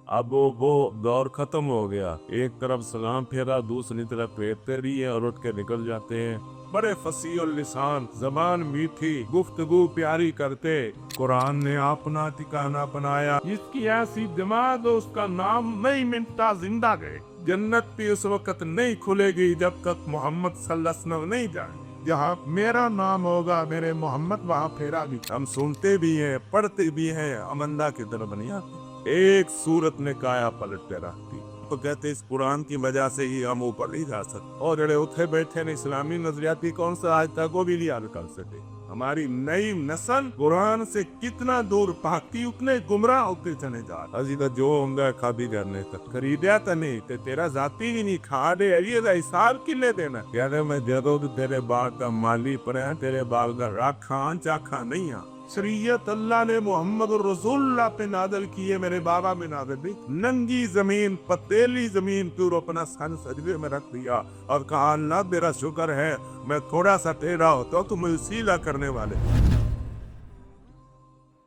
اب وہ دور ختم ہو گیا، ایک طرف سلام پھیرا، دوسری طرف پھیرتے رہی ہے اور اٹھ کے نکل جاتے ہیں۔ بڑے فصیح اللسان، زبان میٹھی، گفتگو پیاری کرتے، قرآن نے اپنا ٹھکانہ بنایا۔ جس کی ایسی دماغ اس کا نام نہیں مٹتا، زندہ گئے۔ جنت بھی اس وقت نہیں کھلے گی جب تک محمد صلی اللہ علیہ وسلم نہیں جائے۔ جہاں میرا نام ہوگا، میرے محمد، وہاں پھیرا بھی۔ ہم سنتے بھی ہیں، پڑھتے بھی ہیں، ہم اللہ کی طرف نہیں آتے۔ ایک سورت نے کایا پلٹ کے رکھتی، تو کہتے اس قرآن کی وجہ سے ہی ہم اوپر نہیں جا سکتے۔ اور جڑے اٹھے بیٹھے نے اسلامی نظریاتی کون سا آج تک وہ بھی نہیں حل کر سکے۔ ہماری نئی نسل قرآن سے کتنا دور بھاگتی، اتنے گمراہ ہوتے چلے جا رہے۔ ازی تو جو ہوں کھا بھی کرنے تک خریدیا تو نہیں تے تیرا ذاتی بھی نہیں کھا دے، یہ حساب کلے دینا۔ کہتے میں جدو تیرے باغ کا مالی پڑے ہیں، تیرے باغ کا راکھاں چاکھاں نہیں ہاں۔ شریعت اللہ نے محمد رسول اللہ پہ نازل کی ہے، میرے بابا میں نازل نہیں۔ ننگی زمین، پتیلی زمین پر اپنا سن سجدے میں رکھ دیا اور کہا اللہ میرا شکر ہے، میں تھوڑا سا ٹیڑھا ہوتا ہوں تو مجھے سیدھا کرنے والے۔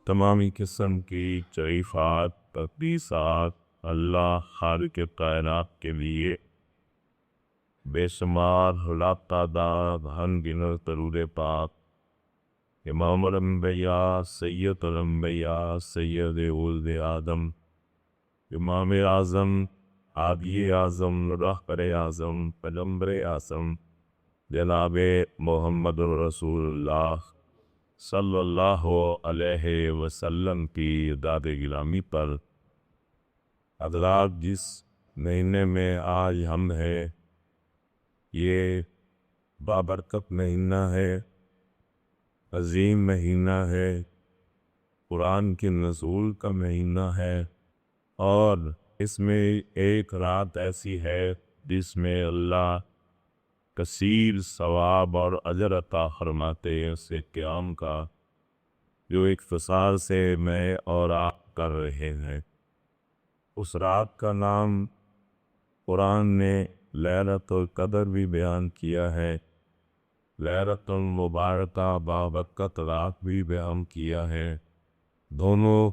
تمامی قسم کی تعریفات، تقدیسات اللہ خالق کائنات کے لیے، بے شمار لا تعداد انگنت درود پاک امام الانبیاء، سید الانبیاء، سید ولد آدم، امام اعظم، ہادی اعظم، رہبر اعظم، پیغمبر اعظم جناب محمد رسول اللہ صلی اللہ علیہ وسلم کی داد گرامی پر۔ حضرات، جس مہینے میں آج ہم ہیں، یہ بابرکت مہینہ ہے، عظیم مہینہ ہے، قرآن کے نزول کا مہینہ ہے، اور اس میں ایک رات ایسی ہے جس میں اللہ کثیر ثواب اور اجر عطا فرماتے ہیں اس قیام کا، جو اختصار سے میں اور آپ کر رہے ہیں۔ اس رات کا نام قرآن نے لیلۃ القدر بھی بیان کیا ہے، لیلۃ المبارکہ بابرکت رات بھی بیان کیا ہے۔ دونوں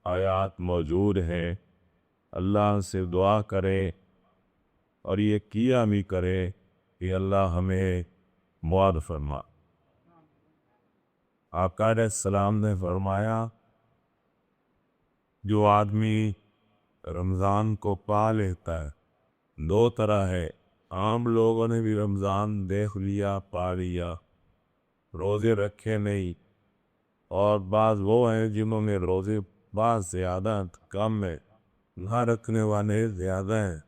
آیات موجود ہیں۔ اللہ سے دعا کرے اور یہ کیا بھی کرے کہ اللہ ہمیں معاف فرما۔ آقا علیہ السلام نے فرمایا، جو آدمی رمضان کو پا لیتا ہے، دو طرح ہے۔ عام لوگوں نے بھی رمضان دیکھ لیا، پا لیا، روزے رکھے نہیں، اور بعض وہ ہیں جنہوں نے روزے بعض زیادہ کم ہے، نہ رکھنے والے زیادہ ہیں،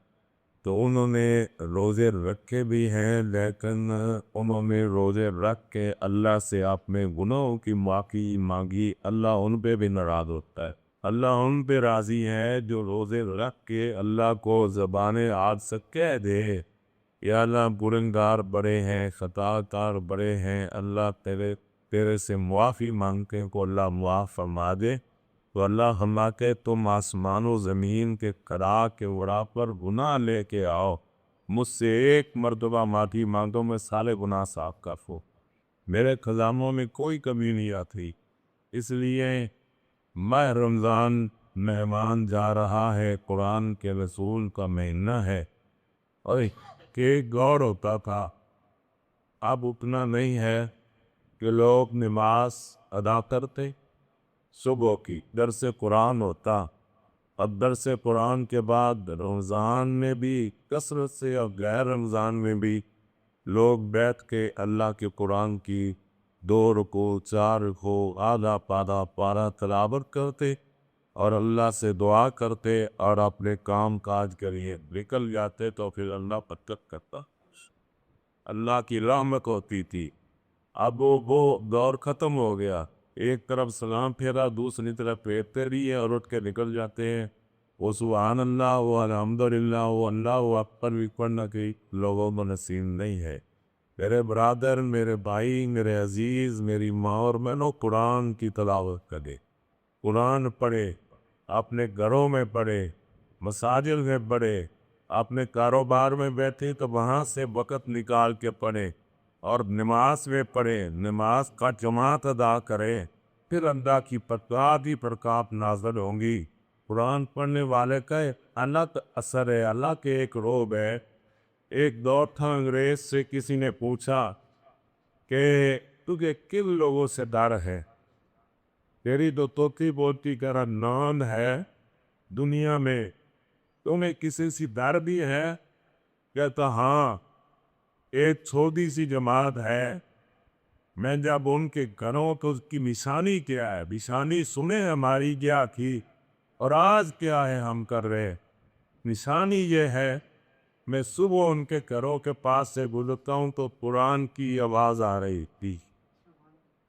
تو انہوں نے روزے رکھے بھی ہیں، لیکن انہوں نے روزے رکھ کے اللہ سے اپنے گناہوں کی معافی مانگی۔ اللہ ان پہ بھی ناراض ہوتا ہے۔ اللہ ان پہ راضی ہے جو روزے رکھ کے اللہ کو زبان عاد سے کہہ دے، یا اللہ گنہگار بڑے ہیں، خطا کار بڑے ہیں، اللہ تیرے سے معافی مانگتے ہیں کو اللہ معاف فرما دے۔ تو اللہ ہم کہ تم آسمان و زمین کے قرا کے وڑا پر گناہ لے کے آؤ، مجھ سے ایک مرتبہ معافی مانگو، میں سارے گناہ صاف کروں، میرے خزانوں میں کوئی کمی نہیں آتی۔ اس لیے ماہ رمضان مہمان جا رہا ہے، قرآن کے رسول کا مہینہ ہے، اور کہ غور ہوتا تھا، اب اتنا نہیں ہے کہ لوگ نماز ادا کرتے، صبح کی درس قرآن ہوتا، اب درس قرآن کے بعد رمضان میں بھی کثرت سے اور غیر رمضان میں بھی لوگ بیٹھ کے اللہ کے قرآن کی 2 رکوع 4 رکوع آدھا پادہ پارہ تلاوت کرتے اور اللہ سے دعا کرتے اور اپنے کام کاج کے لیے نکل جاتے، تو پھر اللہ برکت کرتا، اللہ کی رحمت ہوتی تھی۔ اب وہ دور ختم ہو گیا، ایک طرف سلام پھیرا، دوسری طرف پھیرتے رہی ہے اور اٹھ کے نکل جاتے ہیں۔ وہ سبحان اللہ، وہ الحمدللہ، وہ اللہ اکبر بھی پڑھنا کی لوگوں کو نصیب نہیں ہے۔ میرے برادر، میرے بھائی، میرے عزیز، میری ماں اور بہنوں، قرآن کی تلاوت کرے، قرآن پڑھے، اپنے گھروں میں پڑھے، مساجد میں پڑھے، اپنے کاروبار میں بیٹھے تو وہاں سے وقت نکال کے پڑھے، اور نماز میں پڑھے، نماز کا جماعت ادا کرے، پھر اللہ کی برکات ہی برکات نازل ہوں گی۔ قرآن پڑھنے والے کا الگ اثر ہے، الگ ایک روب ہے۔ ایک دور تھا انگریز سے کسی نے پوچھا کہ تجھے کن لوگوں سے ڈر ہے؟ تیری تو توتی بوتی کا نام ہے دنیا میں، تمہیں کسی سے ڈر بھی ہے؟ کہتا ہاں، ایک چھوٹی سی جماعت ہے، میں جب ان کے گھروں تو اس کی نشانی کیا ہے، نشانی سنے ہماری کیا تھی اور آج کیا ہے ہم کر رہے۔ نشانی یہ ہے، میں صبح ان کے گھروں کے پاس سے گزرتا ہوں تو قرآن کی آواز آ رہی تھی،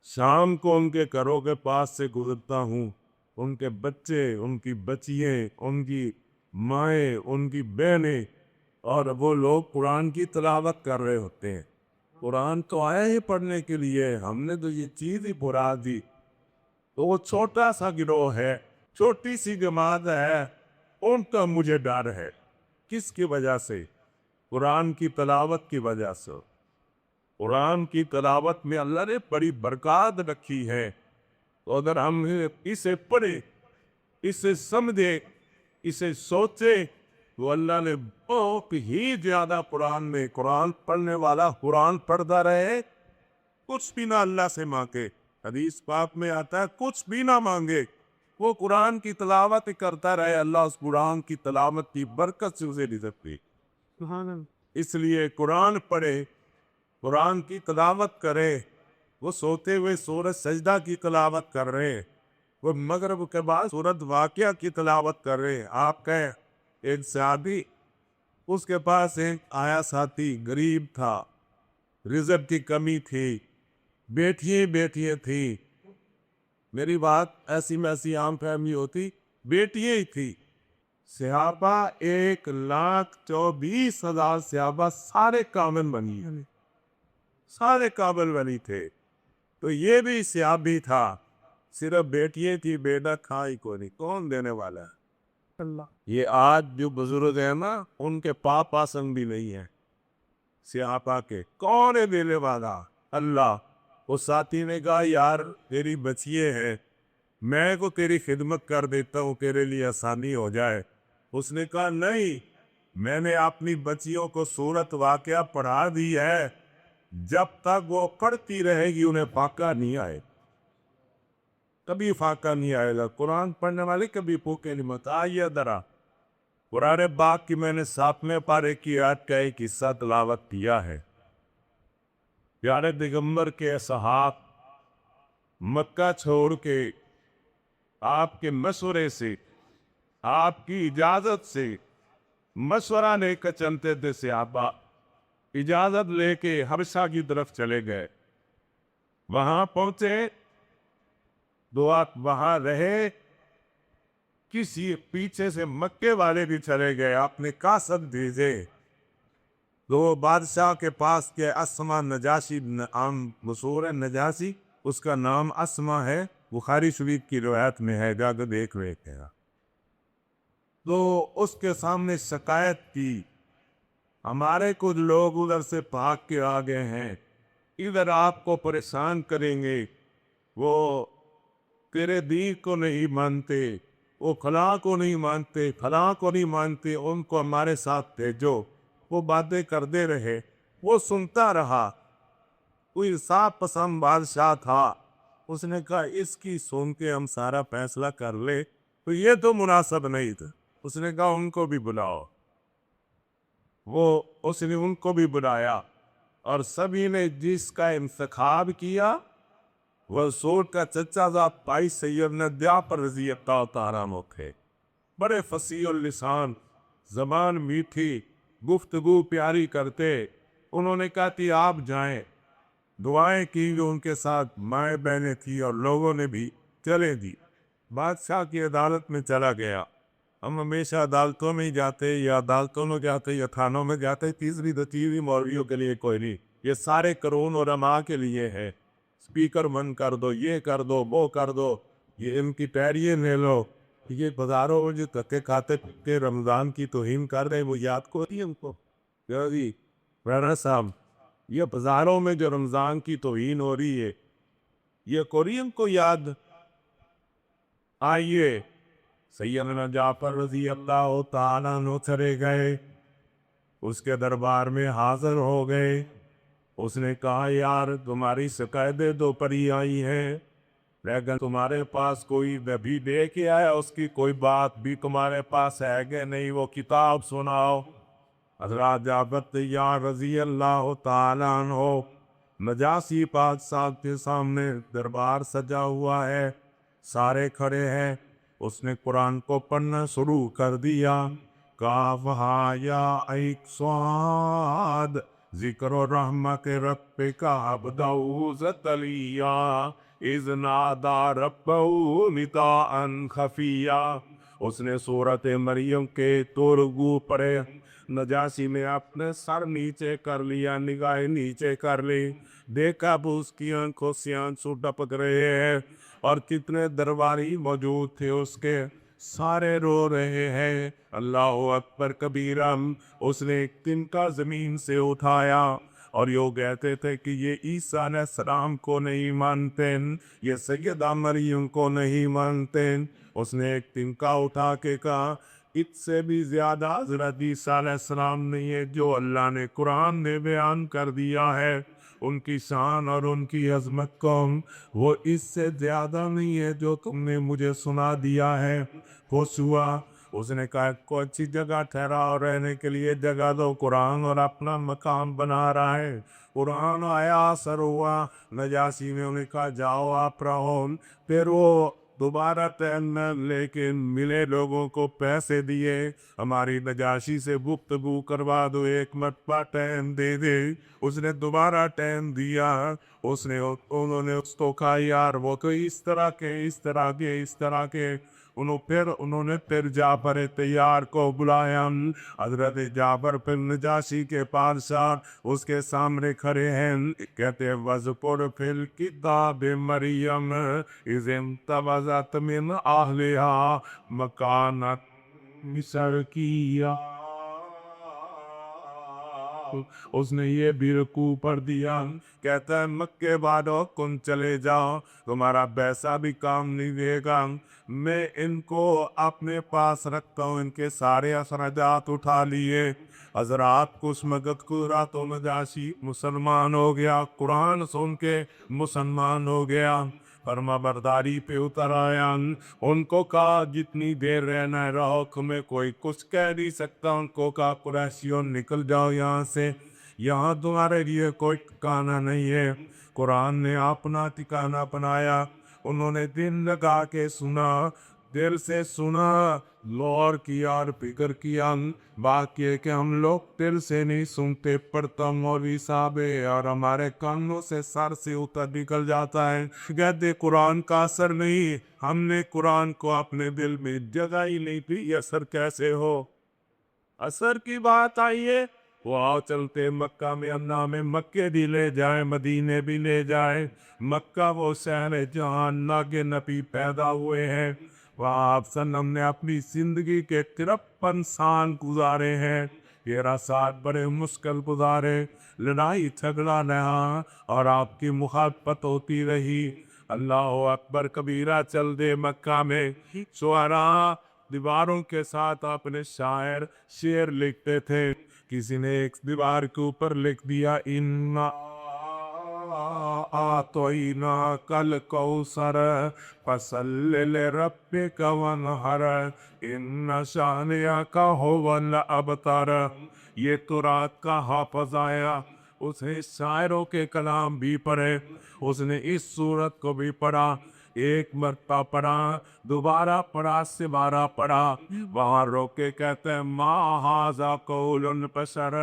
شام کو ان کے گھروں کے پاس سے گزرتا ہوں، ان کے بچے، ان کی بچیاں، ان کی مائیں، ان کی بہنیں، اور وہ لوگ قرآن کی تلاوت کر رہے ہوتے ہیں۔ قرآن تو آیا ہی پڑھنے کے لیے، ہم نے تو یہ چیز ہی بھلا دی۔ تو وہ چھوٹا سا گروہ ہے، چھوٹی سی جماعت ہے، ان کا مجھے ڈر ہے۔ کس کی وجہ سے؟ قرآن کی تلاوت کی وجہ سے۔ قرآن کی تلاوت میں اللہ نے بڑی برکات رکھی ہے، تو اگر ہم اسے پڑھیں، اسے سمجھیں، اسے سوچیں، تو اللہ نے بہت ہی زیادہ قرآن میں، قرآن پڑھنے والا قرآن پڑھتا رہے، کچھ بھی نہ اللہ سے مانگے۔ حدیث پاک میں آتا ہے کچھ بھی نہ مانگے، وہ قرآن کی تلاوت کرتا رہے، اللہ اس قرآن کی تلاوت کی برکت سے اسے رزق دے۔ اس لیے قرآن پڑھے، قرآن کی تلاوت کرے۔ وہ سوتے ہوئے سورۃ سجدہ کی تلاوت کر رہے، وہ مغرب کے بعد سورۃ واقعہ کی تلاوت کر رہے۔ آپ کہیں ایک صحابی، اس کے پاس ایک آیا ساتھی غریب تھا، رزق کی کمی تھی، بیٹیاں تھی، میری بات ایسی میں ایسی عام فہمی ہوتی، بیٹیاں ہی تھی۔ صحابہ 1,24,000 صحابہ سارے کامل بنی، سارے قابل بنی تھے، تو یہ بھی صحابی تھا، صرف بیٹیاں تھی، بیٹا کھائی کو نہیں، کون دینے والا ہے؟ اللہ۔ یہ آج جو بزرگ ہیں نا، ان کے پاپ آسن بھی نہیں ہے صحابہ کے، کون ہے دینے والا؟ اللہ۔ وہ ساتھی نے کہا یار تیری بچیے ہیں، میں کو تیری خدمت کر دیتا ہوں، تیرے لیے آسانی ہو جائے۔ اس نے کہا نہیں، میں نے اپنی بچیوں کو سورۃ واقعہ پڑھا دی ہے، جب تک وہ پڑھتی رہے گی انہیں فاقہ نہیں آئے، کبھی فاقہ نہیں آئے گا۔ قرآن پڑھنے والے کبھی بھوکے نہیں مرتے۔ آئیے ذرا قرآن پاک کی میں نے 7ویں پارے کی آیت کا ایک حصہ تلاوت کیا ہے۔ پیارے پیغمبر کے اصحاب مکہ چھوڑ کے آپ کے مشورے سے، آپ کی اجازت سے مشورہ لے کر چلتے تھے صحابہ، اجازت لے کے حبشہ کی طرف چلے گئے، وہاں پہنچے، دعا وہاں رہے، کسی پیچھے سے مکے والے بھی چلے گئے، آپ نے کاسد بھیجے، تو بادشاہ کے پاس کے اسما نجاشی، عام مشہور ہے نجاشی، اس کا نام اسما ہے، بخاری شریف کی روایت میں ہے، جا کے دیکھ رہے تھے۔ تو اس کے سامنے شکایت کی، ہمارے کچھ لوگ ادھر سے بھاگ کے آ گئے ہیں، ادھر آپ کو پریشان کریں گے، وہ تیرے دین کو نہیں مانتے، وہ فلاں کو نہیں مانتے، فلاں کو نہیں مانتے، ان کو ہمارے ساتھ بھیجو۔ وہ باتیں کرتے رہے، وہ سنتا رہا۔ کوئی انصاف پسند بادشاہ تھا، اس نے کہا اس کی سن کے ہم سارا فیصلہ کر لے، تو یہ تو مناسب نہیں تھا۔ اس نے کہا ان کو بھی بلاؤ، اس نے ان کو بھی بلایا، اور سبھی نے جس کا انتخاب کیا وہ سور کا چچا تھا بھائی سیدنا جعفر رضی اللہ تعالیٰ عنہ تھے، بڑے فصیح اللسان، زبان میٹھی، گفتگو پیاری کرتے۔ انہوں نے کہا کہ آپ جائیں، دعائیں کی جو ان کے ساتھ مائیں بہنیں تھیں اور لوگوں نے بھی چلے دی۔ بادشاہ کی عدالت میں چلا گیا۔ ہم ہمیشہ عدالتوں میں ہی جاتے، یا عدالتوں میں جاتے یا تھانوں میں جاتے، تیسری تیسری مولویوں کے لیے کوئی نہیں، یہ سارے قرون علماء کے لیے ہے۔ سپیکر بند کر دو، یہ کر دو، وہ کر دو، یہ ان کی پیریاں لے لو، یہ بازاروں میں جو دھکے کھاتے پیتے رمضان کی توہین کر رہے، وہ یاد کو نہیں ہم کو؟ جی رانا صاحب، یہ بازاروں میں جو رمضان کی توہین ہو رہی ہے، یہ کورین کو یاد؟ آئیے سیدنا جعفر رضی اللہ تعالیٰ عنہ چلے گئے، اس کے دربار میں حاضر ہو گئے۔ اس نے کہا یار تمہاری شکایتیں تو پڑی آئی ہیں، لیکن تمہارے پاس کوئی نبی لے کے آیا، اس کی کوئی بات بھی تمہارے پاس ہے کہ نہیں، وہ کتاب سناؤ۔ حضرت جعفر تیار رضی اللہ تعالیٰ عنہ، نجاشی بادشاہ کے سامنے دربار سجا ہوا ہے، سارے کھڑے ہیں۔ اس نے قرآن کو پڑھنا شروع کر دیا۔ کاف ہا یا عین صاد ذکر رحمت ربک عبدہ زکریا اذ نادی ربہ نداء خفیا۔ اس نے سورۃ مریم کے رکوع پڑھے۔ نجاشی نے اپنے سر نیچے کر لیا، نگاہیں نیچے کر لی، دیکھا وہ اس کی آنکھوں سے آنسو ٹپک رہے ہیں، اور کتنے درباری موجود تھے اس کے، سارے رو رہے ہیں۔ اللہ اکبر کبیرہ۔ اس نے ایک تنکا زمین سے اٹھایا، اور یہ کہتے تھے کہ یہ عیسیٰ علیہ السلام کو نہیں مانتے، یہ سیدہ مریم کو نہیں مانتے۔ اس نے ایک تنکا اٹھا کے کہا اس سے بھی زیادہ حضرت عیسیٰ علیہ السلام نہیں ہے جو اللہ نے قرآن میں بیان کر دیا ہے، ان کی شان اور ان کی عظمت کو، وہ اس سے زیادہ نہیں ہے جو تم نے مجھے سنا دیا ہے۔ خوش ہوا۔ اس نے کہا کوئی اچھی جگہ ٹھہراؤ، رہنے کے لیے جگہ دو، قرآن اور اپنا مقام بنا رہا ہے۔ قرآن آیا، اثر ہوا۔ نجاشی نے انہیں کہا جاؤ آپ رہو۔ پھر وہ دوبارہ ٹہلنا، لیکن ملے لوگوں کو پیسے دیے، ہماری نجاشی سے گفتگو کروا دو، ایک مرتبہ ٹائم دے دے۔ اس نے دوبارہ ٹائم دیا۔ انہوں نے اس کو کہا یار وہ تو اس طرح کے انہوں نے پھر جعفر تیار کو بلایا۔ حضرت جعفر پھر نجاشی کے بادشاہ اس کے سامنے کھڑے ہیں، کہتے وَذْكُرْ فِي الْكِتَابِ مَرْيَمَ إِذِ انتبذت من أهلها مكانا شرقيا۔ اس نے یہ بھی رکوع پڑھ دیا، کہتا ہے مکے والوں تم چلے جاؤ، تمہارا پیسہ بھی کام نہیں دے گا، میں ان کو اپنے پاس رکھتا ہوں۔ ان کے سارے اخراجات اٹھا لیے۔ حضرات کچھ مدد کرا تو نجاشی مسلمان ہو گیا، قرآن سن کے مسلمان ہو گیا، فرما برداری پہ اتر آیا۔ ان کو کہا جتنی دیر رہنا ہے رہو، تمہیں کوئی کچھ کہہ نہیں سکتا۔ ان کو کہا قریشیوں نکل جاؤ یہاں سے، یہاں تمہارے لیے کوئی ٹھکانہ نہیں ہے۔ قرآن نے اپنا ٹھکانہ بنایا۔ انہوں نے دل لگا کے سنا، دل سے سنا، غور کیا اور فکر کیا۔ بات یہ کہ ہم لوگ دل سے نہیں سنتے، پڑھتا مولوی صاحب ہے اور ہمارے کانوں سے سر سے اتر نکل جاتا ہے، کہتے قرآن کا اثر نہیں، ہم نے قرآن کو اپنے دل میں جگہ ہی نہیں دی، اثر کیسے ہو؟ اثر کی بات آئی ہے، وہ آؤ چلتے مکہ میں، اللہ میں مکے بھی لے جائے، مدینے بھی لے جائے۔ مکہ وہ شہر ہے جہاں اللہ کے نبی پیدا ہوئے ہیں، وہاں آپ وسلم نے اپنی زندگی کے 53 سال گزارے ہیں، 13 سال بڑے مشکل گزارے، لڑائی جھگڑا رہا اور آپ کی مخالفت ہوتی رہی۔ اللہ اکبر کبیرہ۔ چل دے مکہ میں شعراء دیواروں کے ساتھ اپنے شعر لکھتے تھے۔ کسی نے ایک دیوار کے اوپر لکھ دیا اِنَّا أَعْطَيْنَاكَ الْكَوْثَرَ فَصَلِّ لِرَبِّكَ وَانْحَرْ إِنَّ شَانِئَكَ هُوَ الْأَبْتَرُ۔ یہ تو رات کا حافظ آیا، اس نے شاعروں کے کلام بھی پڑھے، اس نے اس سورت کو بھی پڑھا، ایک مرتبہ پڑھا، دوبارہ پڑھا، دوبارہ پڑھا، وہاں روک کے کہتے ہیں ما ھذا قول البشر،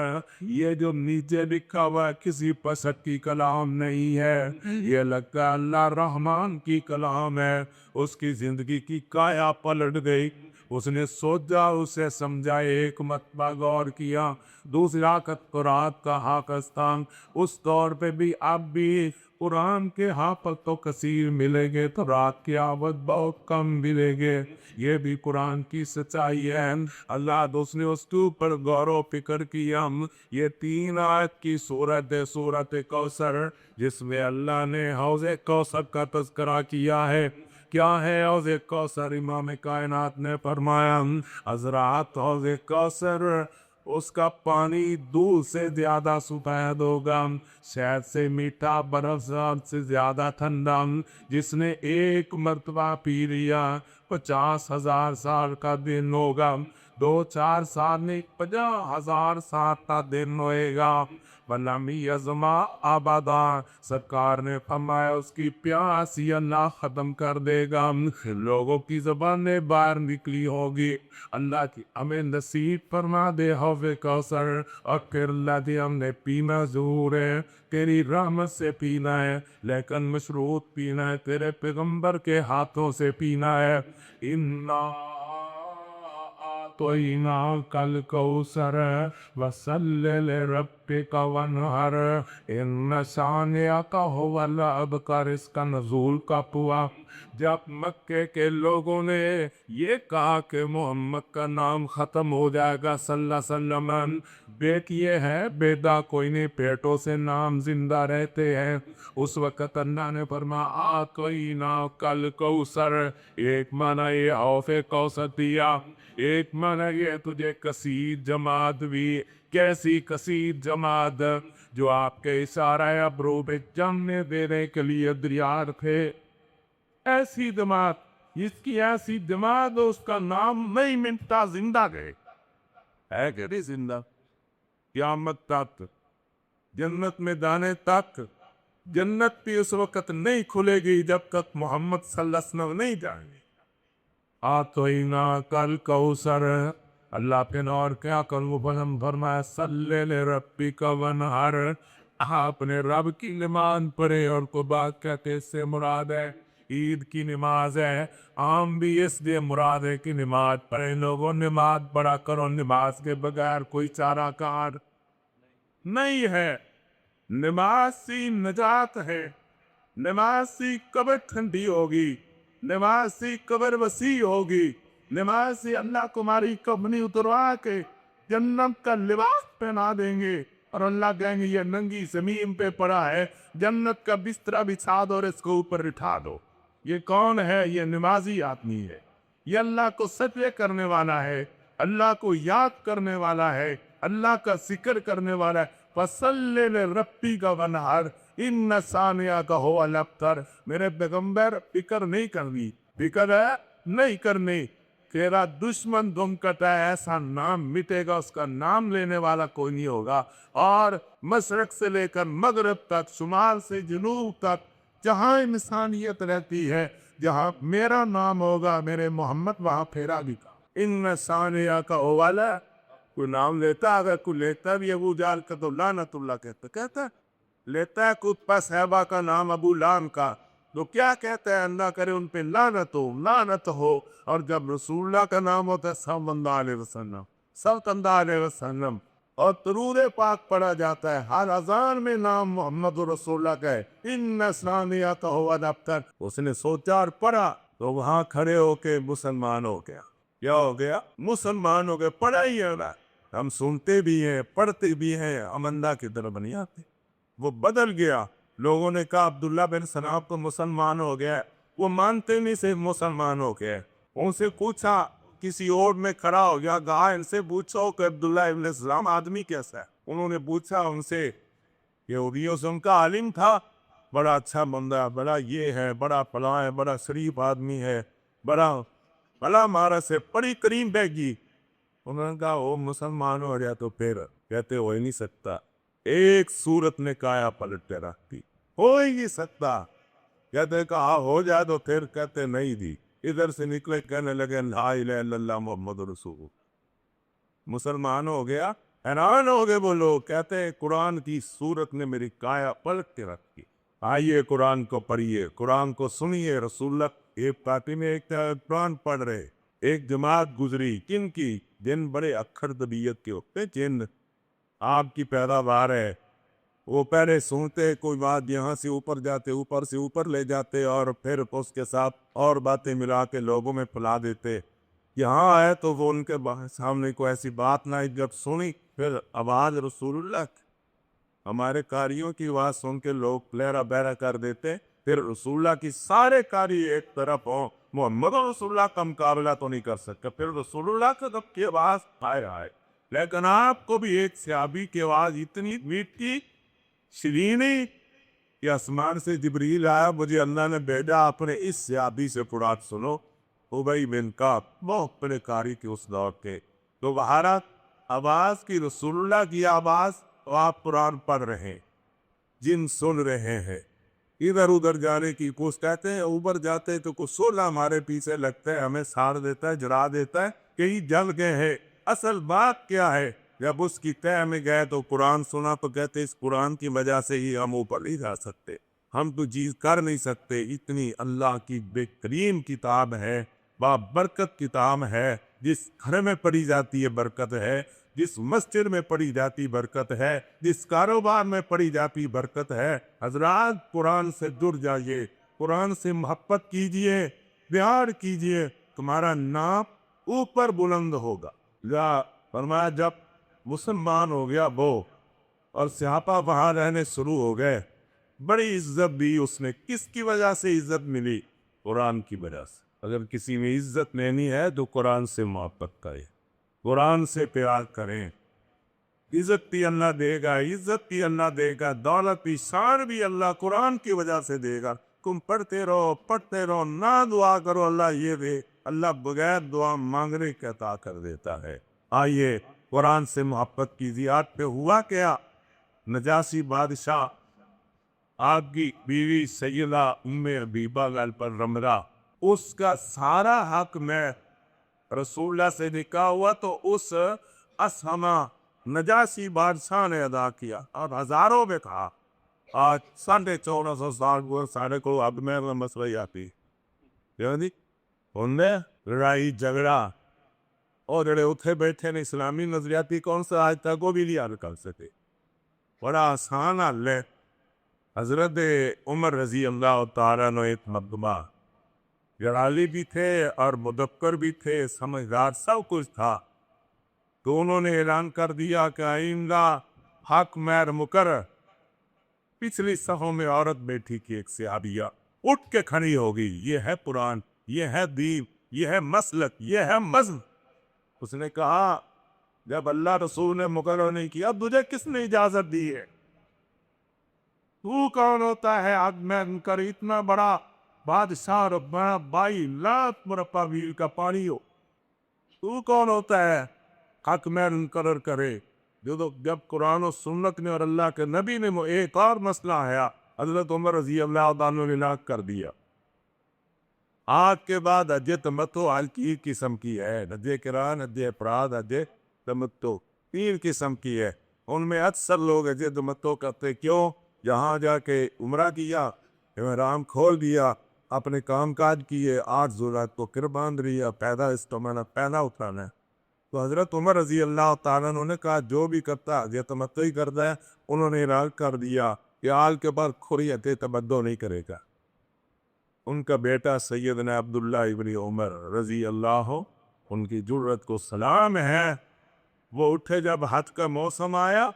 یہ جو نیچے لکھا ہوا ہے کسی بشر کی کلام نہیں ہے، یہ لگتا ہے اللہ رحمان کی کلام ہے۔ اس کی زندگی کی کایا پلٹ گئی، اس نے سوچا، اسے سمجھا، ایک مرتبہ غور کیا۔ دوسرا رات کا حافظ تھا، اس دور پہ بھی اب بھی قرآن کے حافظ تو کثیر ملیں گے تو رات کی آواز بہت کم ملیں گے، یہ بھی قرآن کی سچائی ہے۔ اللہ دوست نے اس کے اوپر غور و فکر کیا۔ یہ 3 آیت کی سورت ہے، سورت کوثر، جس میں اللہ نے حوض کوثر کا تذکرہ کیا ہے کیا ہے حوض کوثر؟ امام کائنات نے فرمایا حضرات حوض کوثر اس کا پانی دودھ سے زیادہ سفید ہوگا، شہد سے میٹھا، برف سے زیادہ ٹھنڈا، جس نے ایک مرتبہ پی لیا 50,000 سال کا دن ہوگا، 2-4 سال نہیں 50,000 سال کا دن ہوئے گا، وَلَمْ يَظْمَأْ أَبَدًا، سرکار نے فرمایا اس کی پیاس ہی اللہ ختم کر دے گا، لوگوں کی زبانیں باہر نکلی ہوگی، اللہ کی ہمیں نصیب فرما دے حوض کوثر، اور پھر اللہ دی ہم نے پینا ضرور ہے، تیری رحمت سے پینا ہے، لیکن مشروط پینا ہے، تیرے پیغمبر کے ہاتھوں سے پینا ہے، أعطيناك الكوثر فصل لربك وانحر إن شانئك هو الأبتر۔ اس کا نزول کب ہوا؟ جب مکے کے لوگوں نے یہ کہا کہ محمد کا نام ختم ہو جائے گا صلی اللہ علیہ وسلم، بیٹیے ہے بیدا کوئی نہیں، پیٹوں سے نام زندہ رہتے ہیں، اس وقت اللہ نے فرمایا أعطيناك الكوثر، ایک معنی یہ حوض کوثر دیا، ایک معنی یہ تجھے کثیر جماعت بھی، کیسی کثیر جماعت جو آپ کے اشارہ ابرو پہ جمنے دینے کے لیے دیار تھے، ایسی جماعت جس کی ایسی جماعت اس کا نام نہیں مٹتا، زندہ گئے ہے کہ نہیں زندہ، قیامت تک، جنت میں جانے تک، جنت بھی اس وقت نہیں کھلے گی جب تک محمد صلی اللہ علیہ وسلم نہیں جائیں گے۔ أعطيناك الكوثر، اللہ پہ اور کیا کروں، بلم فرمایا صلی لربک وانحر، آپ نے رب کی نماز پڑھے، اور کو بات کہتے اس سے مراد ہے عید کی نماز ہے، عام بھی اس لیے مراد ہے کہ نماز پڑھے، لوگوں نماز پڑھا کرو، نماز کے بغیر کوئی چارہ کار نہیں ہے، نماز سے نجات ہے، نماز سے قبر ٹھنڈی ہوگی، نماز سے قبر وسیع ہوگی، نماز سے اللہ تمہاری کمبنی اتروا کے جنت کا لباس پہنا دیں گے، اور اللہ کہیں گے یہ ننگی زمین پہ پڑا ہے، جنت کا بستر بچھا دو اور اس کو اوپر اٹھا دو۔ یہ کون ہے؟ یہ نمازی آدمی ہے، یہ اللہ کو سجدے کرنے والا ہے، اللہ کو یاد کرنے والا ہے، اللہ کا ذکر کرنے والا ہے۔ فَصَلِّ لِرَبِّكَ وَانْحَرْ إِنَّ شَانِئَكَ هُوَ الْأَبْتَرُ، میرے پیغمبر فکر نہیں کرنی، فکر ہے نہیں کرنی، تیرا دشمن دم کٹا ہے، ایسا نام مٹے گا، اس کا نام لینے والا کوئی نہیں ہوگا، اور مشرق سے لے کر مغرب تک، شمال سے جنوب تک، جہاں انسانیت رہتی ہے، جہاں میرا نام ہوگا، میرے محمد، وہاں پھیرا بھی کا ان شانئک هو الأبتر۔ کوئی نام لیتا، اگر کوئی لیتا بھی ابو جہل کا تو لعنت اللہ کہتا لیتا ہے، کوئی صحابہ کا نام ابو لام کا تو کیا کہتا ہے؟ اللہ کرے ان پہ لعنت ہو، اور جب رسول اللہ کا نام ہوتا ہے صلی اللہ علیہ وسلم اور درود پاک پڑھا جاتا ہے، ہر اذان میں نام محمد رسول اللہ کا ہے، ان شانئک هو الأبتر۔ اس نے سوچا اور پڑھا تو وہاں کھڑے ہو کے مسلمان ہو گیا، کیا ہو گیا؟ مسلمان ہو گئے، پڑھا ہی ہے نا، ہم سنتے بھی ہیں پڑھتے بھی ہیں، ہم اللہ کی طرف نہیں آتے۔ وہ بدل گیا، لوگوں نے کہا عبداللہ بن سلام تو مسلمان ہو گیا، وہ مانتے نہیں سے مسلمان ہو گئے، ان سے پوچھا، کسی اور میں کھڑا ہو گیا، کہا ان سے پوچھو کہ عبداللہ ابن سلام آدمی کیسا ہے، انہوں نے پوچھا ان سے، یہودیوں سے، ان کا عالم تھا، بڑا اچھا بندہ ہے، بڑا یہ ہے، بڑا فلاں ہے، بڑا شریف آدمی ہے، بڑا بھلا مارا سے بڑی کریم بیگی۔ انہوں نے کہا وہ مسلمان ہو گیا تو پھر کہتے ہو ہی نہیں سکتا، ایک صورت نے کایا پلٹ کے رکھ دی، ہو ہی نہیں سکتا، کہتے کہا ہو جائے تو پھر کہتے نہیں دی، ادھر سے نکلے کہنے لگے لا الہ الا اللہ محمد رسول اللہ، مسلمان ہو گیا۔ حیران ہو گئے وہ لوگ، کہتے ہیں قرآن کی صورت نے میری کایا پلٹ کے رکھ دی۔ آئیے قرآن کو پڑھیے، قرآن کو سنیے، رسول اللہ ایک پارٹی میں ایک قرآن پڑھ رہے، ایک جماعت گزری، کن کی؟ جن بڑے اکھر طبیعت کے ہوتے ہیں، جن آپ کی پیداوار ہے، وہ پہلے سنتے کوئی بات، یہاں سے اوپر جاتے، اوپر سے اوپر لے جاتے، اور پھر اس کے ساتھ اور باتیں ملا کے لوگوں میں پھیلا دیتے۔ یہاں آئے تو وہ ان کے سامنے کوئی ایسی بات نہ، جب سنی پھر آواز رسول اللہ کی، ہمارے قاریوں کی آواز سن کے لوگ لہرا بہرا کر دیتے، پھر رسول اللہ کی سارے کاری ایک طرف ہوں، محمد رسول اللہ کا مقابلہ تو نہیں کر سکتا، پھر رسول اللہ کا جب کی آواز آئے لیکن آپ کو بھی ایک صحابی کی آواز اتنی میٹھی شرینی کہ آسمان سے جبریل آیا، مجھے اللہ نے بھیجا اپنے اس صحابی سے قرآن سنو، ابی بن کعب بہت بڑے قاری کے اس دور کے، تو بہارت آواز کی رسول اللہ کی آواز، تو آپ قرآن پڑھ رہے ہیں، جن سن رہے ہیں، ادھر ادھر جانے کی کوشش کہتے ہیں، اوپر جاتے تو کچھ سونا ہمارے پیچھے لگتا ہے، ہمیں ساڑ دیتا ہے، جلا دیتا ہے، کہیں جل گئے ہیں۔ اصل بات کیا ہے، جب اس کی تہ میں گئے تو قرآن سنا تو کہتے اس قرآن کی وجہ سے ہی ہم اوپر نہیں جا سکتے، ہم تو چیز کر نہیں سکتے، اتنی اللہ کی بہترین کتاب ہے، بابرکت کتاب ہے، جس گھر میں پڑھی جاتی ہے برکت ہے، جس مسجد میں پڑھی جاتی برکت ہے، جس کاروبار میں پڑھی جاتی برکت ہے۔ حضرات قرآن سے جڑ جائیے، قرآن سے محبت کیجئے، پیار کیجئے، تمہارا نام اوپر بلند ہوگا۔ فرمایا جب مسلمان ہو گیا وہ اور صحابہ وہاں رہنے شروع ہو گئے، بڑی عزت دی اس نے، کس کی وجہ سے عزت ملی؟ قرآن کی وجہ سے۔ اگر کسی میں عزت لینی ہے تو قرآن سے محبت کرے، قرآن سے پیار کریں، عزت بھی اللہ دے گا، عزت بھی اللہ دے گا، دولت بھی، شان بھی اللہ قرآن کی وجہ سے دے گا۔ تم پڑھتے رہو نہ دعا کرو اللہ یہ دے، اللہ بغیر دعا مانگنے کا عطا کر دیتا ہے۔ آئیے قرآن سے محبت کیجیے۔ آج پہ ہوا کیا، نجاشی بادشاہ، آپ کی بیوی سیدہ ام حبیبہ پر رمرہ، اس کا سارا حق میں رسول اللہ سے نکاح ہوا تو اس اسہمہ نجاشی بادشاہ نے ادا کیا، اور ہزاروں میں کہا آج 1450 سال کو سارے کو اب میں مسئلہ آتی ان میں لڑائی جھگڑا اور جڑے اتھے بیٹھے نے اسلامی نظریاتی کون سا آج تک وہ بھی نہیں حل کر سکے، بڑا آسان حل ہے۔ حضرت عمر رضی اللہ تعالیٰ نے ایک مقدمہ، جلالی بھی تھے اور مدبر بھی تھے، سمجھدار سب کچھ تھا، تو انہوں نے اعلان کر دیا کہ آئندہ حق مہر مقرر۔ پچھلی صفوں میں عورت بیٹھی کی ایک صحابیہ اٹھ کے کھڑی ہوگی، یہ ہے قرآن، یہ ہے دین، یہ ہے مسلک، یہ ہے مذہب۔ اس نے کہا جب اللہ رسول نے مقرر نہیں کیا، تجھے کس نے اجازت دی ہے؟ تو کون ہوتا ہے حق مہر کر، اتنا بڑا بادشاہ اور بڑا 22 لاکھ مربع میل کا پانی ہو، تو کون ہوتا ہے حق مہر مقرر کرے؟ جب قرآن و سنت نے اور اللہ کے نبی نے ایک اور مسئلہ ہے، حضرت عمر رضی اللہ عنہ نے لاکھ کر دیا۔ آج کے بعد حج تمتع حج کی قسم کی ہے، حج قران، حج افراد، حج تمتع 3 قسم کی ہے۔ ان میں اکثر لوگ حج تمتع کرتے، کیوں؟ جہاں جا کے عمرہ کیا، احرام کھول دیا، اپنے کام کاج کیے، 8 ذوالحج کو کر باندھ لیا، پیدا اس تو میں نے پہنا اٹھانا ہے۔ تو حضرت عمر رضی اللہ تعالیٰ نے کہا جو بھی کرتا حج تمتع ہی کرتا ہے۔ انہوں نے اعلان کر دیا کہ آل کے بعد کھوری حج تمتع نہیں کرے گا۔ ان کا بیٹا سیدنا عبداللہ ابن عمر رضی اللہ، ان کی جرت کو سلام ہے، وہ اٹھے جب حج کا موسم آیا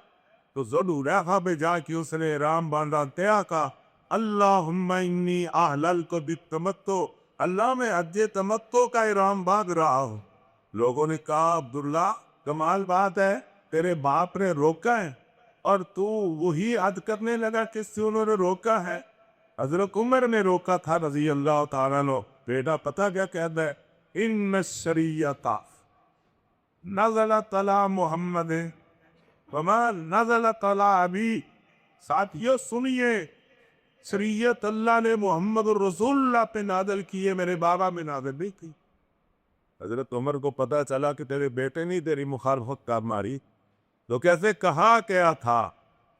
تو ذوالحلیفہ پہ جا کے اس نے احرام باندھا، تیا کا اللہم انی احللت بالتمتع، اللہ میں حج تمتع کا احرام باندھ رہا ہوں۔ لوگوں نے کہا عبداللہ کمال بات ہے، تیرے باپ نے روکا ہے اور تو وہی حج کرنے لگا کس سے انہوں نے روکا ہے؟ حضرت عمر نے روکا تھا رضی اللہ تعالیٰ عنہ۔ بیٹا پتہ کیا کہتا ہے؟ ان الشریعۃ نزلت علی محمد وما نزلت علی ابی۔ ساتھیو سنیے، شریعت اللہ نے محمد الرسول اللہ پہ نازل کی ہے، میرے بابا میں نازل نہیں کی۔ حضرت عمر کو پتا چلا کہ تیرے بیٹے نہیں تیری مخالفت کر ماری، تو کیسے کہا کیا تھا؟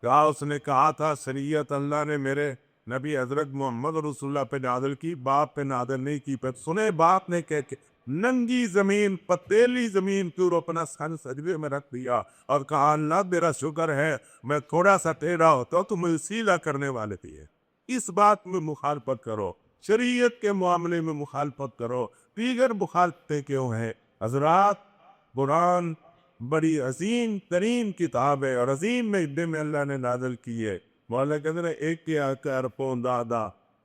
کہا اس نے کہا تھا شریعت اللہ نے میرے نبی حضرت محمد رسول اللہ پہ نازل کی، باپ پہ نازل نہیں کی۔ پہ سنے باپ نے کہ ننگی زمین، پتیلی زمین کے اوپر اپنا سر سجدے میں رکھ دیا اور کہا اللہ میرا شکر ہے میں تھوڑا سا ٹیڑھا ہوتا تو مجھے سیدھا کرنے والے تھے۔ اس بات میں مخالفت کرو، شریعت کے معاملے میں مخالفت کرو، دیگر مخالفتیں کیوں ہیں؟ حضرات قرآن بڑی عظیم ترین کتاب ہے اور عظیم مجدے میں اللہ نے نازل کی ہے۔ مولا کہتے ہیں ایک کے آکار پون دادا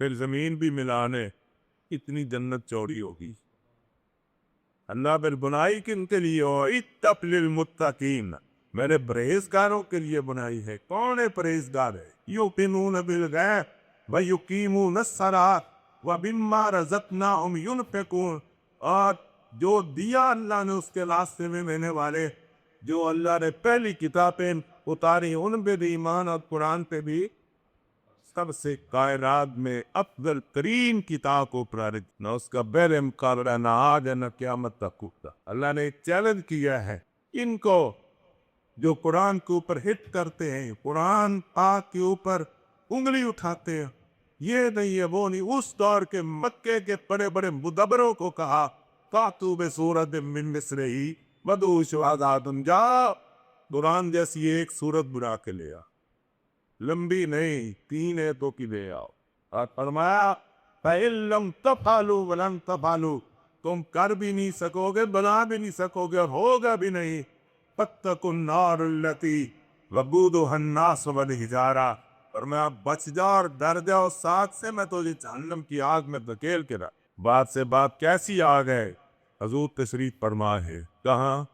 پھر زمین بھی ملانے، اتنی جنت چوری ہوگی۔ اللہ پھر بنائی کن کے لیے ہو؟ اتق للمتقین، میرے پرہیزگاروں کے لیے بنائی ہے۔ کون ہے پرہیزگار ہے؟ یؤمنون بالغیب ویقیمون الصلاۃ ومما رزقناہم ینفقون، اور جو دیا اللہ نے اس کے راستے میں دینے والے، جو اللہ نے پہلی کتابیں اتاری ان پہ بھی ایمان اور قرآن پہ بھی، سب سے کائنات میں افضل ترین کتاب کو پرارت، نہ اس کا بیر مقابلہ، نہ آج ہے نہ قیامت تک ہوگا۔ اللہ نے ایک چیلنج کیا ہے ان کو جو قرآن کے اوپر ہٹ کرتے ہیں، قرآن پاک کے اوپر انگلی اٹھاتے ہیں، یہ نہیں ہے وہ نہیں۔ اس دور کے مکے کے بڑے بڑے مدبروں کو کہا فاتوا بسورۃ من مثلہ وادعوا شہداءکم، جاؤ قرآن جیسی ایک سورت بنا کے لے آ، لمبی نہیں، 3 آیتوں کی لے آؤ، اور فرمایا فَإِن لَمْ تَفْعَلُوا وَلَن تَفْعَلُوا، تم کر بھی نہیں سکو گے، بنا بھی نہیں سکو گے، اور ہوگا بھی نہیں۔ فَاتَّقُوا النَّارَ الَّتِي وَقُودُهَا النَّاسُ وَالْحِجَارَةُ، فرمایا بچ جاؤ اور ڈر جاؤ اس آگ سے، میں تجھے جہنم کی آگ میں دھکیل کے رکھ۔ بات سے بات کیسی آگ ہے؟ حضور تشریف فرما ہے کہاں؟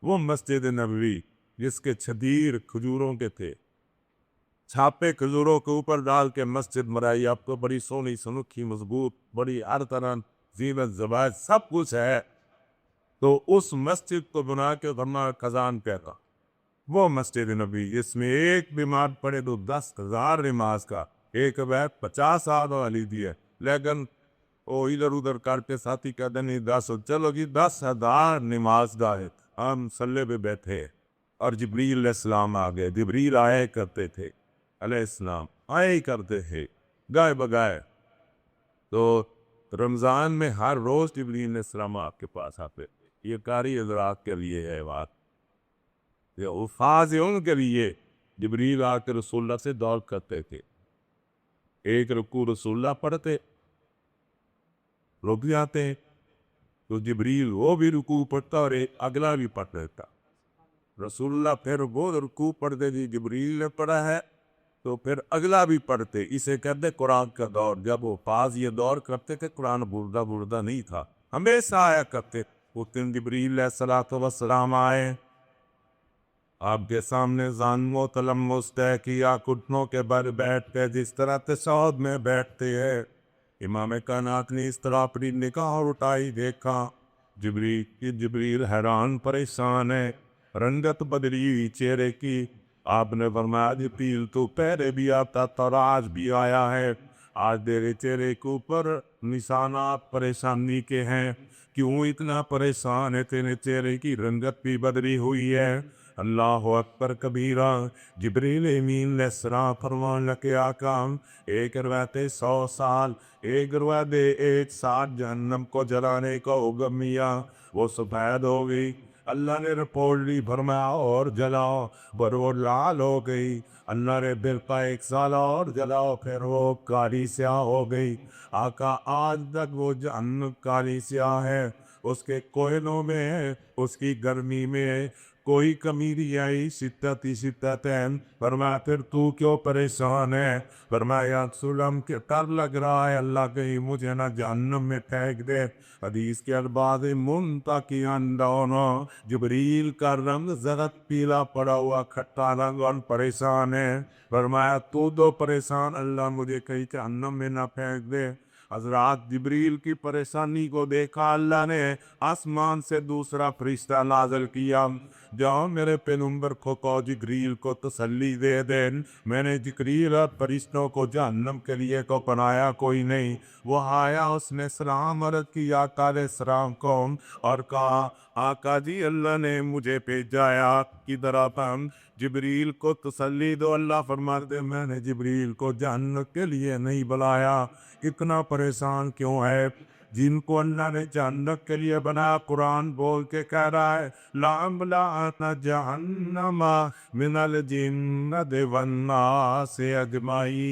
وہ مسجد نبوی جس کے چھدیر کھجوروں کے تھے، چھاپے کھجوروں کے اوپر ڈال کے مسجد بنائی، آپ کو بڑی سونی سنکھی مضبوط، بڑی ہر طرح زینت زوائد سب کچھ ہے۔ تو اس مسجد کو بنا کے فرمایا خزان کہتا، وہ مسجد نبی جس میں ایک بیمار پڑے تو 10,000 نماز کا، ایک بیت 50 آدھ والی دی ہے، لیکن وہ ادھر ادھر کرتے ساتھی کہتے نہیں 10، چلو جی 10,000 نماز گاہ، ہم مسلح پہ بیٹھے اور جبریل علیہ السلام آ گئے۔ جبریل آیا کرتے تھے علیہ السلام، آئے ہی کرتے تھے گائے بگائے۔ تو رمضان میں ہر روز جبریل علیہ السلام آپ کے پاس آتے تھے۔ یہ قاری حضرات کے لیے ہے بات، یہ حفاظ ہے ان کے لیے۔ جبریل آ کے رسول اللہ سے دعا کرتے تھے، ایک رکوع رسول اللہ پڑھتے، رک جاتے ہیں تو جبریل وہ بھی رکوع پڑھتا اور ایک اگلا بھی پڑھ دیتا۔ رسول اللہ پھر وہ رکوع پڑھتے جی جبریل نے پڑھا ہے تو پھر اگلا بھی پڑھتے۔ اسے کہتے قرآن کا دور۔ جب وہ پاس یہ دور کرتے کہ قرآن بردہ نہیں تھا، ہمیشہ آیا کرتے۔ اس دن جبریل علیہ السلام آئے، آپ کے سامنے زانو تلمس طے کیا، گھٹنوں کے بل بیٹھ کے جس طرح تشہد میں بیٹھتے ہیں۔ امام کائنات نے اس طرح اپنی نگاہ اٹھائی، دیکھا جبریل حیران پریشان ہے، رنگت بدلی ہوئی چہرے کی۔ آپ نے فرمایا جبریل تو پہلے بھی آتا تھا اور آج بھی آیا ہے، آج تیرے چہرے کے اوپر نشانات پریشانی کے ہیں، کیوں اتنا پریشان ہے؟ تیرے چہرے کی رنگت بھی بدلی ہوئی ہے۔ اللہ اکبر کبیرہ۔ جبریل امین علیہ السلام فرمان لگے آقا، ایک روایت 100 سال، ایک روایت 1 سال جہنم کو جلانے کا حکم دیا، وہ سفید ہو گئی۔ اللہ نے رپورٹ لی، فرمایا اور جلاؤ، پر وہ لال ہو گئی۔ اللہ نے برقع 1 سال اور جلاؤ، پھر وہ کالی سیاہ ہو گئی۔ آقا آج تک وہ جہنم کالی سیاہ ہے، اس کے کوئلوں میں، اس کی گرمی میں کوئی کمی نہیں آئی۔ شدتین فرمایا پھر تو کیوں پریشان ہے؟ فرمایا یا رسول اللہ کہ ڈر لگ رہا ہے اللہ کہیں مجھے نہ جہنم میں پھینک دے۔ حدیث کے الفاظ منتقیان دونوں، جبریل کا رنگ زرد پیلا پڑا ہوا کھٹا رنگ، اور پریشان ہے۔ فرمایا تو پریشان، اللہ مجھے کہیں جہنم میں نہ پھینک دے۔ حضرات جبریل کی پریشانی کو دیکھا، اللہ نے آسمان سے دوسرا فرشتہ نازل کیا، جاؤ میرے پیغمبر کو کہو جبریل کو تسلی دے دے، میں نے جبریل اور فرشتوں کو جہنم کے لیے کو بنایا کوئی نہیں۔ وہ آیا، اس نے سلام عرض کی آقا علیہ السلام کو، اور کہا آقا جی اللہ نے مجھے بھیجا ہے آپ کی طرف، جبریل کو تسلی دو۔ اللہ فرماتے میں نے جبریل کو جہنم کے لیے نہیں بلایا، اتنا پریشان کیوں ہے؟ جن کو اللہ نے جہنم کے لیے بنایا، قرآن بول کے کہہ رہا ہے لَأَمْلَأَنَّ جَهَنَّمَ مِنَ الْجِنَّةِ وَالنَّاسِ أَجْمَعِينَ۔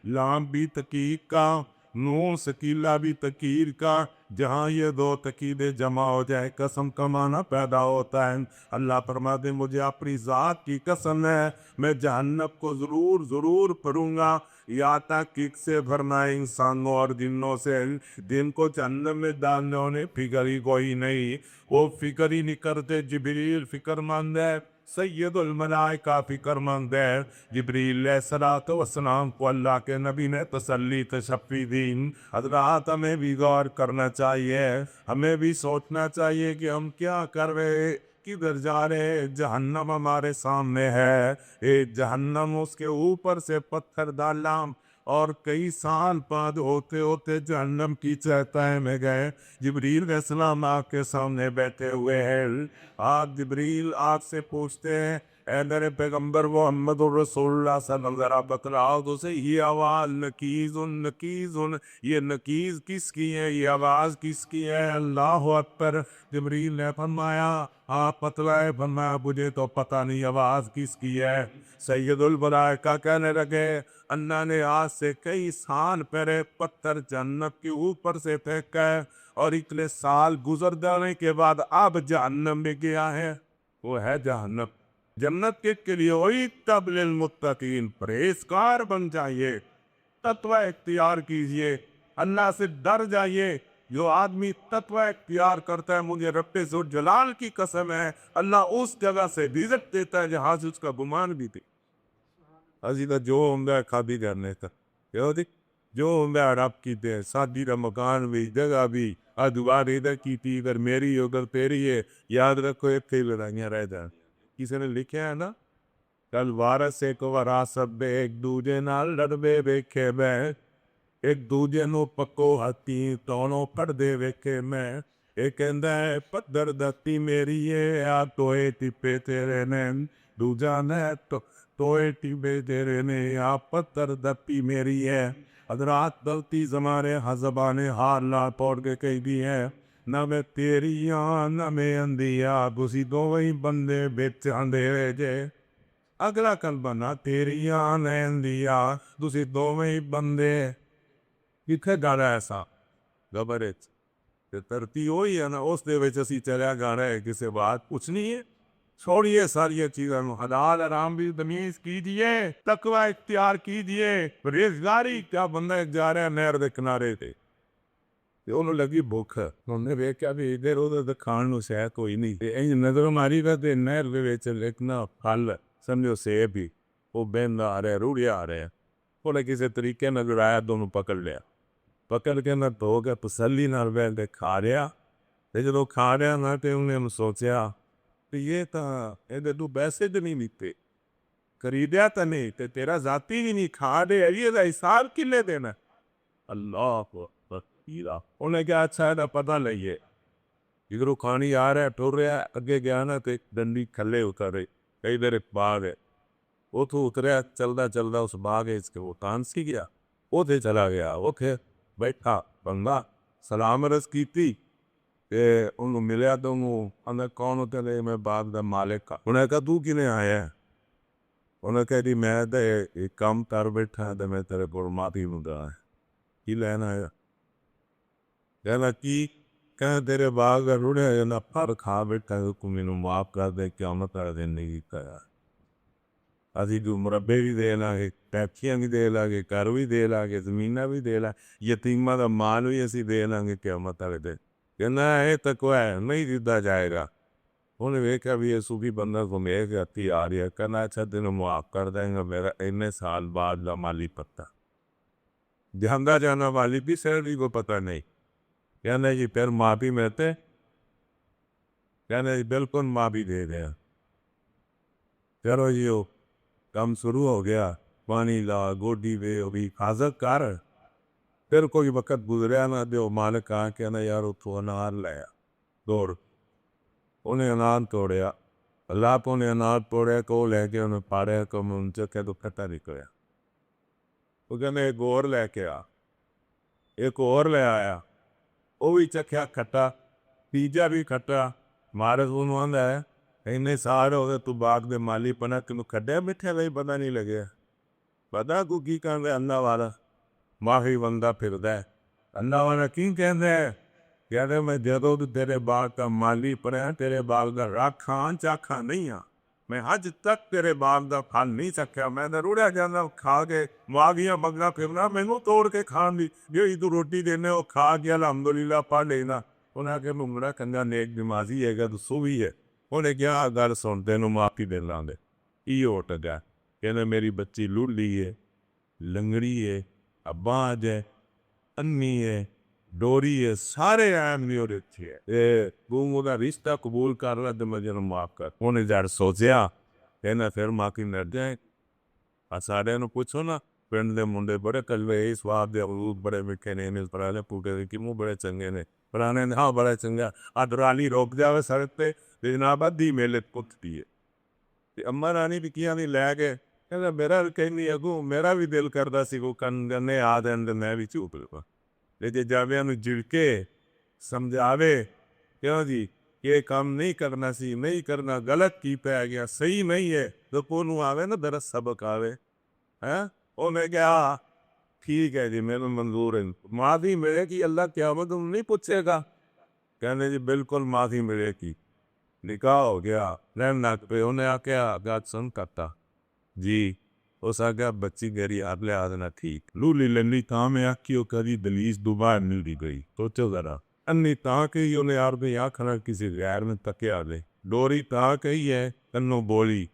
لام بھی تقیر کا، نون سکیلا بھی تقیر کا، جہاں یہ دو تقیدے جمع ہو جائے قسم کا معنی پیدا ہوتا ہے۔ اللہ فرماتے مجھے اپنی ذات کی قسم ہے میں جہنم کو ضرور ضرور پڑوں گا، یا تک کک سے بھرنا ہے انسانوں اور جنوں سے، جن کو جہنم میں ڈالنے ہونے فکر ہی کوئی نہیں، وہ فکر ہی نہیں کرتے۔ جبریل فکر مند ہے، سید الملائکہ فکر مند ہے۔ جبریل علیہ السلام کو اللہ کے نبی نے تسلی تشفی دی۔ حضرات ہمیں بھی غور کرنا چاہیے، ہمیں بھی سوچنا چاہیے کہ ہم کیا کر رہے، کدھر جا رہے۔ جہنم ہمارے سامنے ہے، جہنم اس کے اوپر سے پتھر ڈالا اور کئی سال بعد ہوتے ہوتے جہنم کی چہتائے میں گئے۔ جبریل علیہ السلام آگ کے سامنے بیٹھے ہوئے ہیں، آگ جبریل آگ سے پوچھتے ہیں اے میرے پیغمبر محمد رسول اللہ صلی اللہ علیہ وسلم ذرا بتلاؤ تو سے یہ آواز نکیز نکیز، یہ نکیز کس کی ہے، یہ آواز کس کی ہے؟ اللہ اکبر۔ جبریل نے فرمایا آپ بتلائے، فرمایا مجھے تو پتہ نہیں آواز کس کی ہے۔ سید الملائکہ کہنے لگے اللہ نے آج سے کئی سال پہلے پتھر جہنم کے اوپر سے پھینکا ہے اور اتنے سال گزر جانے کے بعد اب جہنم میں گیا ہے، وہ ہے جہنم۔ جنت کے لیے وہی تب للمتقین، پرہیزگار بن جائیے، تقوی اختیار کیجئے، اللہ سے ڈر جائیے۔ جو آدمی تقوی اختیار کرتا ہے مجھے رب ذوالجلال کی قسم ہے اللہ اس جگہ سے رزق دیتا ہے جہاں سے اس کا گمان بھی تھی۔ اسی طرح جو عمدہ کھادی کرنے کا جو عمدہ رب کی دے سادی کا مکان بھی جگہ بھی ادوار ادھر کی تھی، اگر میری اگر تیری ہے، یاد رکھو ایک کئی لڑائیاں رہ جائیں۔ کسی نے لکھا ہے نا کل وارث ایک وراثت بے ایک دوجے نال لڑبے ویکھے میں، ایک دوجے نو پکو ہاتھی دونوں پردے ویکھے میں، ایک کہندا ہے پدر دتی میری ہے آ توئے ٹپے تیرے نے، دوجا نے توئے ٹپے تیرے نے آ پتھر دتی میری ہے۔ حضرات غلطی زمانے زبان حال نہ پوڑ کے کہی دی ہے، نہ میں تیری آ نہ میں اندیا تسی دوویں بندے بچ اندھیرے جے۔ اگلا کلمہ نہ تیری آ نہ اندیا تسی دوویں بندے، کتھے گانا ایسا گبر ترتی ہوئی ہے نا اس دے وچ اسی چلیا گانا ہے، کسے بات کچھ نہیں ہے۔ چھوڑیے ساری چیزوں حلال حرام بھی تمیز کیجیے، تقوی اختیار کیجیے، پرہیزگاری۔ کیا بندہ ایک جا رہا ہے نہر دے کنارے تے، انہوں لگی بھوک، انہوں نے ویکھیا بھی ادھر ادھر تے کھان نو شے کوئی نہیں، نظر ماری تے نہر دے وچ ایک نا پھل سمجھو سیب ہی وہ بہندا آ رہا ہے، روڑیا آ رہا ہے، انہیں کسی طریقے نظر آیا دونوں پکڑ لیا، پکڑ کے نہ دھو کے تسلی نال بیٹھ کے کھا رہا۔ تے جدوں کھا رہا نا تے انہیں سوچیا کہ یہ تاں تو پیسے تے نہیں لیتے، خریدیا تا نہیں تے تیرا ذاتی بھی نہیں، کھا دے یہ دا حساب کلے دینا۔ اللہ اکبر، انہیں کیا اچھا ہے پتہ لئیے، جدھروں کھانی آ رہا ہے ٹر رہا ہے، اگے گیا نا تے ڈنڈی کھلے اتر رہے، کئی دیر ایک باغ ہے، اتھوں اتریا چلدا چلدا اس باغ ہے اس کے وہ تانسی گیا، اتھے چلا گیا، اتھے بیٹھا بندہ سلام عرض کیتی کہ انہوں ملیا تو انہوں کون ہوتے لے میں باغ دا مالک کا، انہیں کہا تو کنے آیا ہے؟ انہیں کہا دی میں تے ایک کام کر بیٹھا ہے تے میں تیرے کو معافی منگا ہے، کی لینا ہے؟ کہنا کی کہنا تیرے باغ کا روڑے ہے نا پر کھا بیٹھا ہے تو میں معاف کر دے، قیامت والے دن نہیں کہا اسی جو مربے بھی دے لاگے، پیپسیاں بھی دے لاگے، گھر بھی دے لاگے، زمینہ بھی دے لاگے، یتیمہ دا مال بھی اسی دے لاگے قیامت والے دن۔ کہنا ہے تقوی ہے نہیں دیتا جائے گا۔ انہیں ویکھا بھی یہ صوفی بندہ کو میرے کے ہتھی آ رہی ہے، کہنا اچھا تینوں معاف کر دیں گا میرا اتنے سال بعد دا مالی پتہ، جاندہ جانا والی بھی سیلری کو پتہ نہیں۔ کہنا جی پھر معافی ملتے، کہنا جی بالکل معافی دے دیا، چلو جی وہ کام شروع ہو گیا، پانی لا گوڈی وے ہوئی حاضر کر، پھر کوئی وقت گزریا نہ دے مالک آ کے نا یار اتھو انار لیا دوڑ، انہیں انار توڑیا، اللہ کو انہیں انار توڑیا کہ وہ لے کے انہیں پاڑیا کہ ان چکے تو کھٹا نکلیا، وہ کہنے ایک اور لے کے آ، ایک اور لے آیا، وہ بھی چکھیا کھٹا، تیجا بھی کھٹا، مارس انہوں آندہ ہے انہیں سارے ہوئے تو باغ دے مالی پنا کنو کھڑے مٹھے لئی پتہ نہیں لگے، پتہ کو کی کہنے اللہ والا معافی بندہ پھر دے، اللہ والا کی کہنے کہتے میں جدوں تو تیرے باغ کا مالی پڑھا تیرے باغ کا راکھاں چاکھاں نہیں ہاں میں اج تک تیرے باغ دا پھل نہیں چکھیا میں تے رڑیا جانا کھا کے ماگیاں منگا پھرنا مینوں توڑ کے کھان دی جو تو روٹی دینے وہ کھا کے الحمدللہ پڑھ لینا انہاں کے منگڑا کنجا نیک نمازی ہے گا تو سو بھی ہے انہیں کیا گل سن تینوں معافی دے لاں دے ایو اٹھ گیا کہنے میری بچی لولی ہے لنگڑی ہے اباج ہے انی ہے ڈوری ہے سارے عام نہیں ہو رہے ہے تو دا رشتہ قبول کر رہا تو مجھے معاف کر انہیں جڑ سوچیا کہنا پھر معافی مل جائے سارے نو پوچھو نا پنڈ دے منڈے بڑے کلوے اس واد دے امرود بڑے میٹھے نے اس پرانے پوٹے دے کیوں بڑے چنگے نے پرانے نے ہاں بڑے چنگا ادرالی روک جاوے سڑک تے جناب ادھی میلے پت دی ہے اما رانی بھی کیا نہیں لے کے کہنا میرا کہنی اگوں میرا بھی دل کردا سی کو کنے آ دین تے میں بھی چوپ لگا لیکن جاویاں نو جھڑکے سمجھاوے کیوں جی یہ کام نہیں کرنا سی نہیں کرنا غلط کی پہ گیا صحیح نہیں ہے تو کونوں آوے نا درس سبق آوے ہاں او میں کہا ٹھیک ہے جی میرے منظور ہے معافی ملے گی اللہ قیامت میں نہیں پوچھے گا کہنے جی بالکل معافی ملے گی نکاح ہو گیا رہن لگ پہ انہیں آ کے آگات سن کرتا جی اس آگیا بچی گری آپ لے آدھنا ٹھیک لولی لنی تاں میں آکیو کری دلیس دوبار مل دی گئی سوچو ذرا انی تاں کہی انہیں آپ نے آکھنا کسی غیر میں تکے آ دے ڈوری تاں کہی ہے کنوں بولی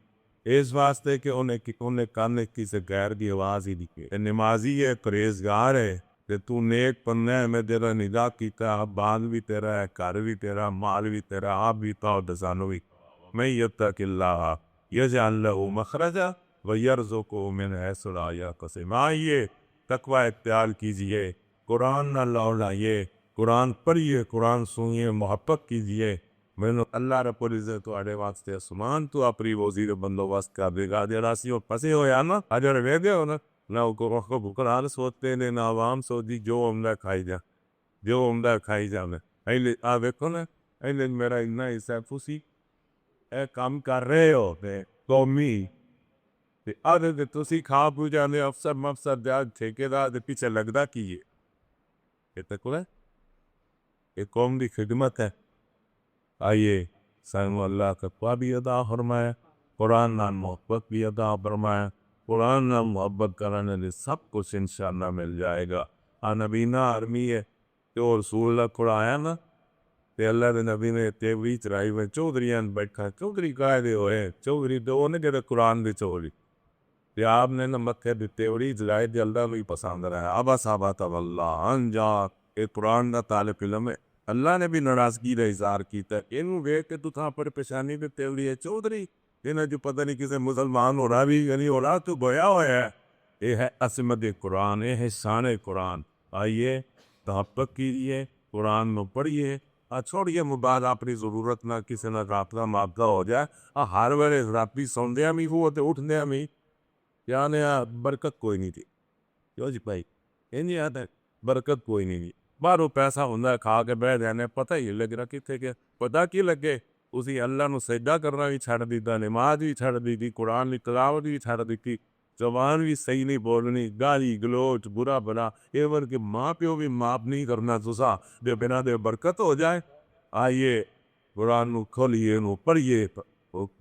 اس واسطے کہ انہیں کانے کسی غیر کی آواز ہی دکھے نمازی ہے پرہیزگار ہے کہ تو نیک پنہ ہے میں تیرا نگاہ کیتا باغ بھی تیرا ہے گھر بھی تیرا مال بھی تیرا آپ بھی پاؤ دسانو بھی میں یتق اللہ یجعل لہ مخرجا ویرزقہ من حیث لا یحتسب آئیے تقوی اختیار کیجئے قرآن نہ لوٹائیے قرآن پڑھیے قرآن سنیے محبت کیجئے میں اللہ رب العزت تواڈے واسطے آسمان تو اپنی وزیر بندوبست کر دے گا جڑا سی او پھسے ہویا نا اجر وے گئے ہونا نہ کو قرآن سوچتے نے نہ عوام سوچی جو عمدہ کھائی جا جو عمدہ کھائی جا میں ایلے آ ویکھو نا ایلے میرا اتنا حصہ خوشی اے کام کر رہے ہو تے قومی تے آدھے تے تسی کھا پو جانے افسر مفسر دے ٹھیکیدار دے پیچھے لگدا کی ہے یہ تک ہے یہ قوم دی خدمت ہے آئیے سانو اللہ کا تقویٰ بھی عطا فرمائے قرآن نال محبت بھی عطا فرمائے قرآن نال محبت کرنے دے سب کچھ انشاءاللہ مل جائے گا نبینا آرمی ہے کہ وہ رسول اللہ قرآن نا تے اللہ دے نبی نے تیوری چرائی میں چودھریاں بیٹھا چودھری کہے دے ہوئے چودھری تو وہ نے کہ قرآن دے چودھری تے آپ نے نا مکھے دے تیوری چرائی تے اللہ بھی پسند رہا ابا صحابہ اللہ انجا اے قرآن دا طالب علم ہے اللہ نے بھی ناراضگی کا اظہار کیتا ہے اینو ویکھ کے تو تھا پر پیشانی تے تیوری ہے چودھری انہیں جو پتہ نہیں کسی مسلمان ہو رہا بھی یعنی ہو رہا تو گویا ہوا ہے یہ ہے عصمت قرآن یہ ہے شان قرآن آئیے تحفظ کیجیے قرآن میں پڑھیے چھوڑیے موبائل اپنی ضرورت نہ کسی نہ رابطہ مابطہ ہو جائے ہر ویلے راتی سوندیا بھی ہو تے اٹھدیا بھی یعنی برکت کوئی نہیں تھی کیوں جی بھائی انجی آتا ہے برکت کوئی نہیں تھی باہروں پیسہ ہوندا ہے کھا کے بیٹھ جانے پتہ ہی لگ رہا کتنے کہ پتہ کی لگے اسی اللہ نو سجدہ کرنا بھی چھڑ دیتا نماز بھی چھڑ دیتی قرآن کی تلاوت بھی چھڑ دیتی زبان بھی صحیح نہیں بولنی گالی گلوچ برا بنا ایور کہ ماں پیو بھی معاف نہیں کرنا تسا دے بنا دے برکت ہو جائے آئیے قرآن نو کھولیے نو پڑھیے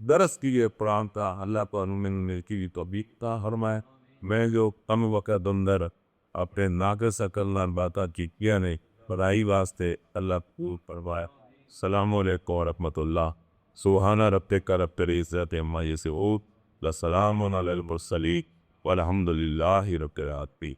درس کیے قرآن تا اللہ کو من کی توفیق عطا فرمائے میں جو کم وقت اندر اپنے ناقص عقل نال باتاں کیتیاں نے پڑھائی واسطے اللہ کو فرمایا السلام علیکم ورحمۃ اللہ سبحان ربک رب العزت عما یصفون وسلام علی المرسلین والحمد للہ رب العالمین.